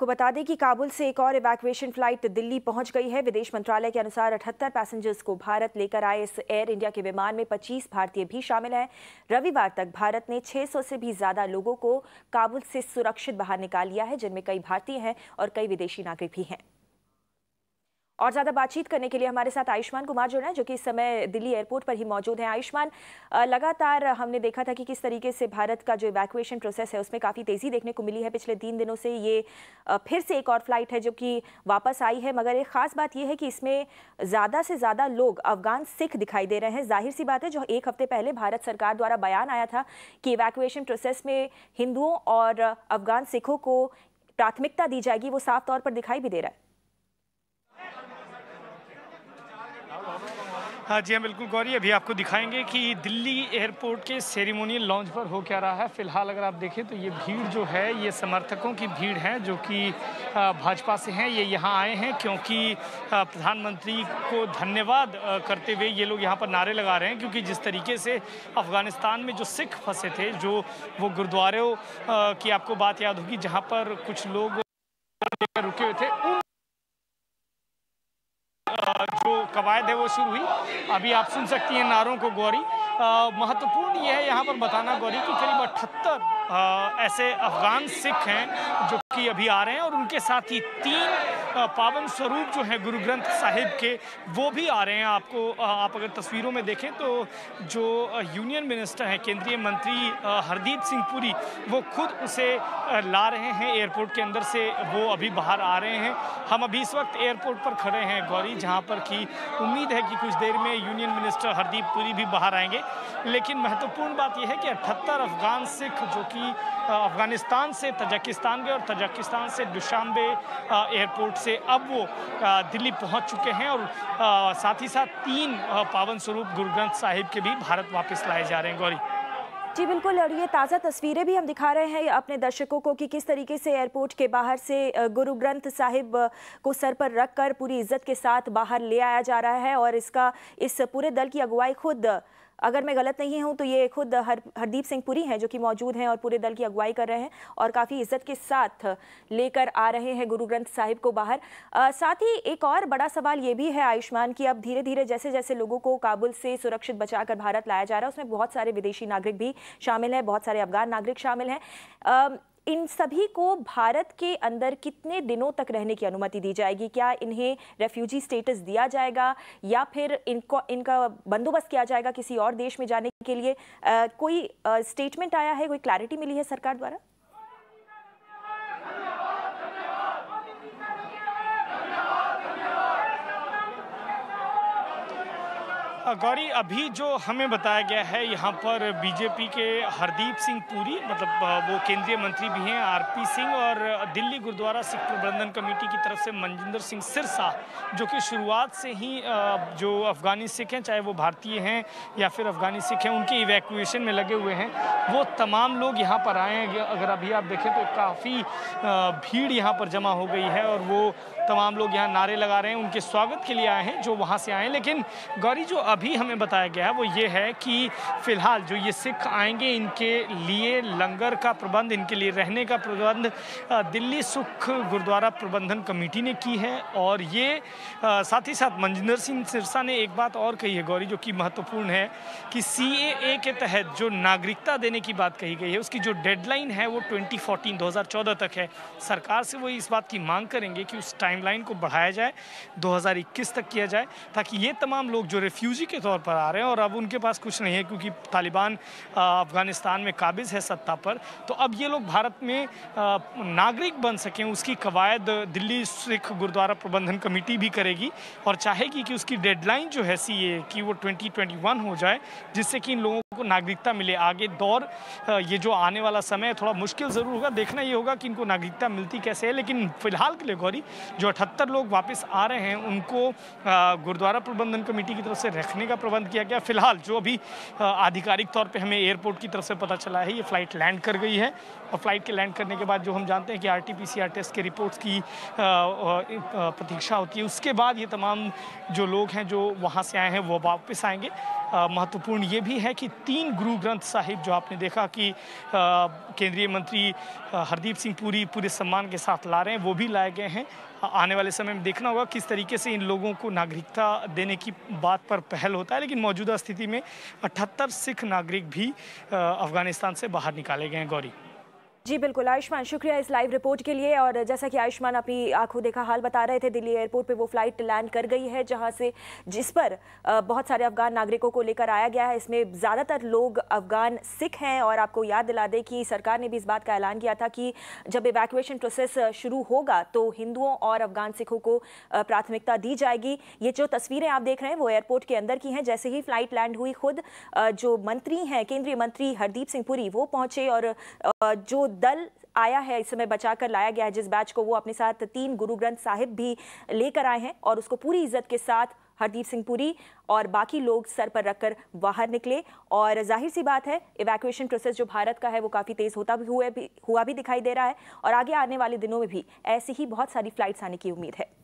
आपको बता दें कि काबुल से एक और इवैक्यूएशन फ्लाइट दिल्ली पहुंच गई है। विदेश मंत्रालय के अनुसार 78 पैसेंजर्स को भारत लेकर आए इस एयर इंडिया के विमान में 25 भारतीय भी शामिल हैं। रविवार तक भारत ने 600 से भी ज्यादा लोगों को काबुल से सुरक्षित बाहर निकाल लिया है, जिनमें कई भारतीय हैं और कई विदेशी नागरिक भी हैं। और ज्यादा बातचीत करने के लिए हमारे साथ आयुष्मान कुमार जुड़ रहे हैं, जो कि इस समय दिल्ली एयरपोर्ट पर ही मौजूद हैं। आयुष्मान, लगातार हमने देखा था कि किस तरीके से भारत का जो इवैक्यूएशन प्रोसेस है उसमें काफ़ी तेज़ी देखने को मिली है। पिछले 3 दिनों से ये फिर से एक और फ्लाइट है जो कि वापस आई है, मगर एक ख़ास बात यह है कि इसमें ज़्यादा से ज़्यादा लोग अफगान सिख दिखाई दे रहे हैं। जाहिर सी बात है, जो एक हफ्ते पहले भारत सरकार द्वारा बयान आया था कि इवैक्यूएशन प्रोसेस में हिंदुओं और अफगान सिखों को प्राथमिकता दी जाएगी, वो साफ तौर पर दिखाई भी दे रहा है। हाँ जी हाँ, बिल्कुल गौरी, अभी आपको दिखाएंगे कि दिल्ली एयरपोर्ट के सेरेमोनियल लॉन्च पर हो क्या रहा है। फिलहाल अगर आप देखें तो ये भीड़ जो है ये समर्थकों की भीड़ है जो कि भाजपा से हैं। ये यहाँ आए हैं क्योंकि प्रधानमंत्री को धन्यवाद करते हुए ये लोग यहाँ पर नारे लगा रहे हैं, क्योंकि जिस तरीके से अफगानिस्तान में जो सिख फंसे थे, जो वो गुरुद्वारों की आपको बात याद होगी जहाँ पर कुछ लोग रुके हुए थे, जो कवायद है वो शुरू हुई। अभी आप सुन सकती हैं नारों को गौरी। महत्वपूर्ण यह है यहाँ पर बताना गौरी कि करीब 78 ऐसे अफगान सिख हैं जो कि अभी आ रहे हैं, और उनके साथ ही 3 पावन स्वरूप जो हैं गुरु ग्रंथ साहिब के, वो भी आ रहे हैं। आप अगर तस्वीरों में देखें तो जो यूनियन मिनिस्टर हैं, केंद्रीय मंत्री हरदीप सिंह पुरी, वो खुद उसे ला रहे हैं एयरपोर्ट के अंदर से। वो अभी बाहर आ रहे हैं। हम अभी इस वक्त एयरपोर्ट पर खड़े हैं गौरी, जहां पर कि उम्मीद है कि कुछ देर में यूनियन मिनिस्टर हरदीप पुरी भी बाहर आएंगे। लेकिन महत्वपूर्ण बात यह है कि 78 अफगान सिख जो कि अफगानिस्तान से तजाकिस्तान गए और तजाकिस्तान से दुशांबे एयरपोर्ट से अब वो दिल्ली पहुंच चुके हैं, और साथ ही साथ 3 पावन स्वरूप गुरु ग्रंथ साहिब के भी भारत वापस लाए जा रहे हैं गौरी। जी बिल्कुल, और ये ताज़ा तस्वीरें भी हम दिखा रहे हैं अपने दर्शकों को कि किस तरीके से एयरपोर्ट के बाहर से गुरु ग्रंथ साहिब को सर पर रखकर पूरी इज्जत के साथ बाहर ले आया जा रहा है। और इस पूरे दल की अगुवाई खुद, अगर मैं गलत नहीं हूं तो ये खुद हरदीप सिंह पुरी हैं जो कि मौजूद हैं और पूरे दल की अगुवाई कर रहे हैं और काफ़ी इज्जत के साथ लेकर आ रहे हैं गुरु ग्रंथ साहिब को बाहर। साथ ही एक और बड़ा सवाल ये भी है आयुष्मान कि अब धीरे धीरे जैसे जैसे लोगों को काबुल से सुरक्षित बचाकर भारत लाया जा रहा है, उसमें बहुत सारे विदेशी नागरिक भी शामिल हैं, बहुत सारे अफगान नागरिक शामिल हैं। इन सभी को भारत के अंदर कितने दिनों तक रहने की अनुमति दी जाएगी? क्या इन्हें रेफ्यूजी स्टेटस दिया जाएगा या फिर इनका बंदोबस्त किया जाएगा किसी और देश में जाने के लिए? कोई स्टेटमेंट आया है, कोई क्लैरिटी मिली है सरकार द्वारा? गौरी, अभी जो हमें बताया गया है यहाँ पर बीजेपी के हरदीप सिंह पुरी, मतलब वो केंद्रीय मंत्री भी हैं, आरपी सिंह, और दिल्ली गुरुद्वारा सिख प्रबंधन कमेटी की तरफ से मनजिंदर सिंह सिरसा, जो कि शुरुआत से ही जो अफगानी सिख हैं, चाहे वो भारतीय हैं या फिर अफगानी सिख हैं, उनके इवैक्यूएशन में लगे हुए हैं, वो तमाम लोग यहाँ पर आए हैं। अगर अभी आप देखें तो काफ़ी भीड़ यहाँ पर जमा हो गई है और वो तमाम लोग यहाँ नारे लगा रहे हैं, उनके स्वागत के लिए आए हैं जो वहाँ से आए हैं। लेकिन गौरी, जो अभी हमें बताया गया है वो ये है कि फ़िलहाल जो ये सिख आएंगे, इनके लिए लंगर का प्रबंध, इनके लिए रहने का प्रबंध दिल्ली सुख गुरुद्वारा प्रबंधन कमेटी ने की है। और ये साथ ही साथ मनजिंदर सिंह सिरसा ने एक बात और कही है गौरी, जो कि महत्वपूर्ण है, कि CAA के तहत जो नागरिकता देने की बात कही गई है, उसकी जो डेडलाइन है वो 2014 तक है। सरकार से वो इस बात की मांग करेंगे कि उस टाइमलाइन को बढ़ाया जाए, 2021 तक किया जाए, ताकि ये तमाम लोग जो रेफ्यूजी के तौर पर आ रहे हैं और अब उनके पास कुछ नहीं है क्योंकि तालिबान अफगानिस्तान में काबिज है सत्ता पर, तो अब ये लोग भारत में नागरिक बन सकें, उसकी कवायद दिल्ली सिख गुरुद्वारा प्रबंधन कमेटी भी करेगी और चाहेगी कि उसकी डेडलाइन जो है CAA की वो 2021 हो जाए, जिससे कि इन लोगों को नागरिकता मिले। आगे दौर ये जो आने वाला समय थोड़ा मुश्किल ज़रूर होगा, देखना ये होगा कि इनको नागरिकता मिलती कैसे है। लेकिन फिलहाल के लिए गौरी, जो 78 लोग वापस आ रहे हैं उनको गुरुद्वारा प्रबंधन कमेटी की तरफ से रखने का प्रबंध किया गया। फिलहाल जो अभी आधिकारिक तौर पे हमें एयरपोर्ट की तरफ से पता चला है, ये फ़्लाइट लैंड कर गई है और फ्लाइट के लैंड करने के बाद जो हम जानते हैं कि RT-PCR टेस्ट के रिपोर्ट्स की प्रतीक्षा होती है, उसके बाद ये तमाम जो लोग हैं जो वहाँ से आए हैं वो वापस आएंगे। महत्वपूर्ण ये भी है कि 3 गुरु ग्रंथ साहिब जो आपने देखा कि केंद्रीय मंत्री हरदीप सिंह पुरी पूरे सम्मान के साथ ला रहे हैं, वो भी लाए गए हैं। आने वाले समय में देखना होगा किस तरीके से इन लोगों को नागरिकता देने की बात पर पहल होता है, लेकिन मौजूदा स्थिति में 78 सिख नागरिक भी अफगानिस्तान से बाहर निकाले गए हैं। गौरी जी बिल्कुल आयुष्मान, शुक्रिया इस लाइव रिपोर्ट के लिए। और जैसा कि आयुष्मान अपनी आंखों देखा हाल बता रहे थे, दिल्ली एयरपोर्ट पे वो फ्लाइट लैंड कर गई है जहां से जिस पर बहुत सारे अफगान नागरिकों को लेकर आया गया है। इसमें ज़्यादातर लोग अफगान सिख हैं और आपको याद दिला दें कि सरकार ने भी इस बात का ऐलान किया था कि जब इवैक्यूएशन प्रोसेस शुरू होगा तो हिंदुओं और अफगान सिखों को प्राथमिकता दी जाएगी। ये जो तस्वीरें आप देख रहे हैं वो एयरपोर्ट के अंदर की हैं। जैसे ही फ्लाइट लैंड हुई, खुद जो मंत्री हैं, केंद्रीय मंत्री हरदीप सिंह पुरी, वो पहुंचे और जो दल आया है इस समय बचाकर लाया गया है जिस बैच को, वो अपने साथ 3 गुरु ग्रंथ साहिब भी लेकर आए हैं और उसको पूरी इज्जत के साथ हरदीप सिंह पुरी और बाकी लोग सर पर रखकर बाहर निकले। और जाहिर सी बात है इवैक्यूएशन प्रोसेस जो भारत का है वो काफ़ी तेज़ हुआ भी दिखाई दे रहा है और आगे आने वाले दिनों में भी ऐसी ही बहुत सारी फ्लाइट्स आने की उम्मीद है।